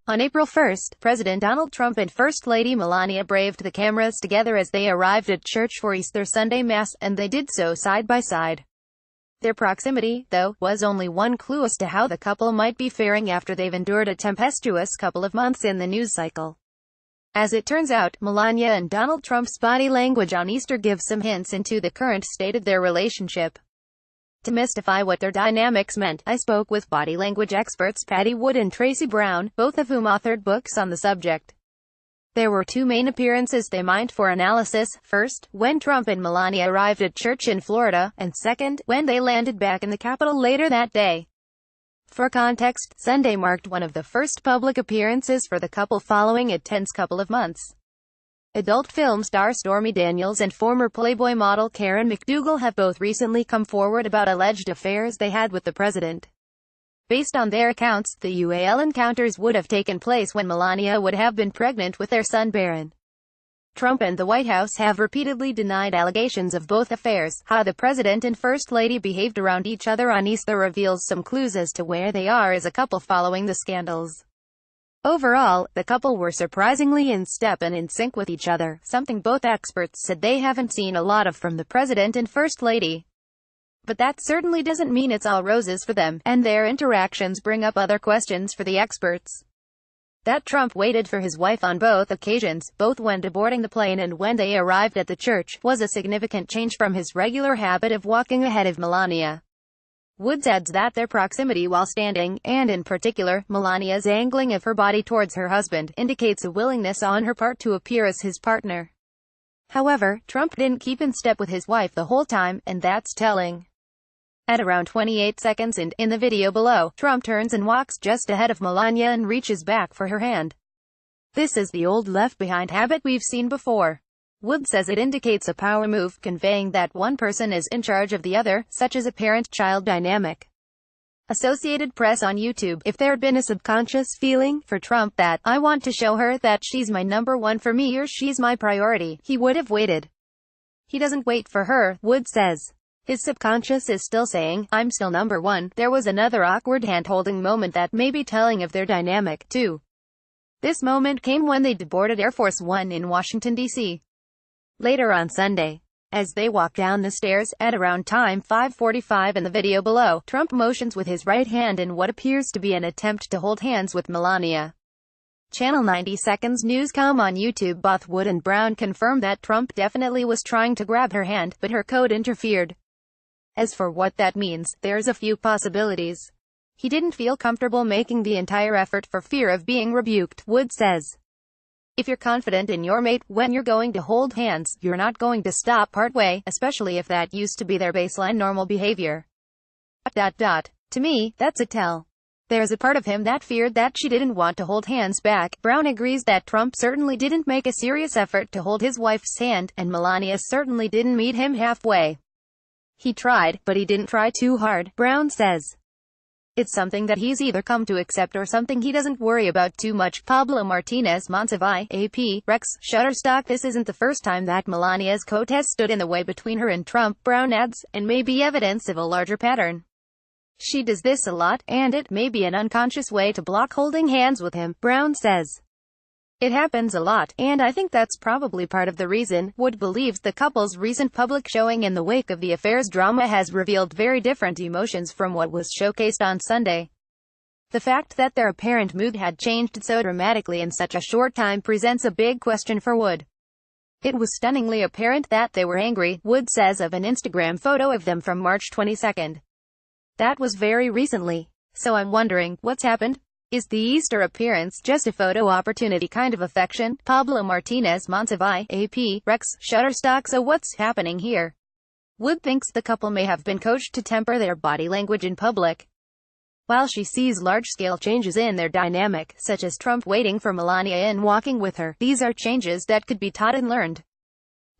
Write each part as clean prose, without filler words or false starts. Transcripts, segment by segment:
On April 1, President Donald Trump and First Lady Melania braved the cameras together as they arrived at church for Easter Sunday Mass, and they did so side by side. Their proximity, though, was only one clue as to how the couple might be faring after they've endured a tempestuous couple of months in the news cycle. As it turns out, Melania and Donald Trump's body language on Easter gives some hints into the current state of their relationship. To demystify what their dynamics meant, I spoke with body language experts Patti and Traci, both of whom authored books on the subject. There were two main appearances they mined for analysis: first, when Trump and Melania arrived at church in Florida, and second, when they landed back in the Capitol later that day. For context, Sunday marked one of the first public appearances for the couple following a tense couple of months. Adult film star Stormy Daniels and former Playboy model Karen McDougal have both recently come forward about alleged affairs they had with the president. Based on their accounts, the UAL encounters would have taken place when Melania would have been pregnant with their son Barron. Trump and the White House have repeatedly denied allegations of both affairs. How the president and first lady behaved around each other on Easter reveals some clues as to where they are as a couple following the scandals. Overall, the couple were surprisingly in step and in sync with each other, something both experts said they haven't seen a lot of from the president and first lady. But that certainly doesn't mean it's all roses for them, and their interactions bring up other questions for the experts. That Trump waited for his wife on both occasions, both when boarding the plane and when they arrived at the church, was a significant change from his regular habit of walking ahead of Melania. Woods adds that their proximity while standing, and in particular, Melania's angling of her body towards her husband, indicates a willingness on her part to appear as his partner. However, Trump didn't keep in step with his wife the whole time, and that's telling. At around 28 seconds in the video below, Trump turns and walks just ahead of Melania and reaches back for her hand. This is the old left-behind habit we've seen before. Woods says it indicates a power move, conveying that one person is in charge of the other, such as a parent-child dynamic. Associated Press on YouTube: if there'd been a subconscious feeling for Trump that, I want to show her that she's my number one for me or she's my priority, he would have waited. He doesn't wait for her, Woods says. His subconscious is still saying, I'm still number one. There was another awkward hand-holding moment that may be telling of their dynamic, too. This moment came when they boarded Air Force One in Washington, D.C. Later on Sunday. As they walk down the stairs, at around time 5:45 in the video below, Trump motions with his right hand in what appears to be an attempt to hold hands with Melania. Channel 90 Seconds News.com on YouTube. Both Wood and Brown confirmed that Trump definitely was trying to grab her hand, but her code interfered. As for what that means, there's a few possibilities. He didn't feel comfortable making the entire effort for fear of being rebuked, Wood says. If you're confident in your mate when you're going to hold hands, you're not going to stop partway, especially if that used to be their baseline normal behavior. To me, that's a tell. There's a part of him that feared that she didn't want to hold hands back. Brown agrees that Trump certainly didn't make a serious effort to hold his wife's hand, and Melania certainly didn't meet him halfway. He tried, but he didn't try too hard, Brown says. It's something that he's either come to accept or something he doesn't worry about too much. Pablo Martinez Monsiváis, AP, Rex, Shutterstock. This isn't the first time that Melania's coat has stood in the way between her and Trump, Brown adds, and may be evidence of a larger pattern. She does this a lot, and it may be an unconscious way to block holding hands with him, Brown says. It happens a lot, and I think that's probably part of the reason. Wood believes the couple's recent public showing in the wake of the affair's drama has revealed very different emotions from what was showcased on Sunday. The fact that their apparent mood had changed so dramatically in such a short time presents a big question for Wood. It was stunningly apparent that they were angry, Wood says of an Instagram photo of them from March 22. That was very recently. So I'm wondering, what's happened? Is the Easter appearance just a photo opportunity kind of affection? Pablo Martinez Monsiváis, AP, Rex, Shutterstock. So what's happening here? Wood thinks the couple may have been coached to temper their body language in public. While she sees large-scale changes in their dynamic, such as Trump waiting for Melania and walking with her, these are changes that could be taught and learned.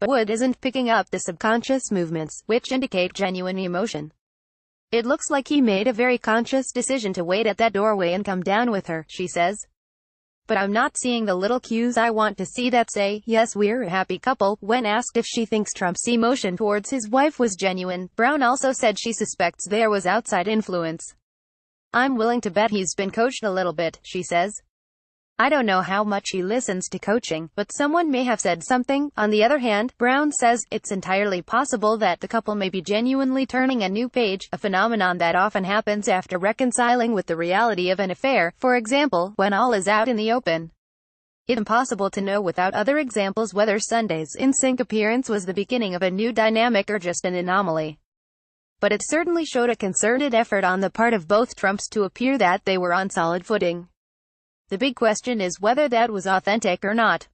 But Wood isn't picking up the subconscious movements, which indicate genuine emotion. It looks like he made a very conscious decision to wait at that doorway and come down with her, she says. But I'm not seeing the little cues I want to see that say, yes, we're a happy couple. When asked if she thinks Trump's emotion towards his wife was genuine, Brown also said she suspects there was outside influence. I'm willing to bet he's been coached a little bit, she says. I don't know how much he listens to coaching, but someone may have said something. On the other hand, Brown says, it's entirely possible that the couple may be genuinely turning a new page, a phenomenon that often happens after reconciling with the reality of an affair, for example, when all is out in the open. It's impossible to know without other examples whether Sunday's in-sync appearance was the beginning of a new dynamic or just an anomaly. But it certainly showed a concerted effort on the part of both Trumps to appear that they were on solid footing. The big question is whether that was authentic or not.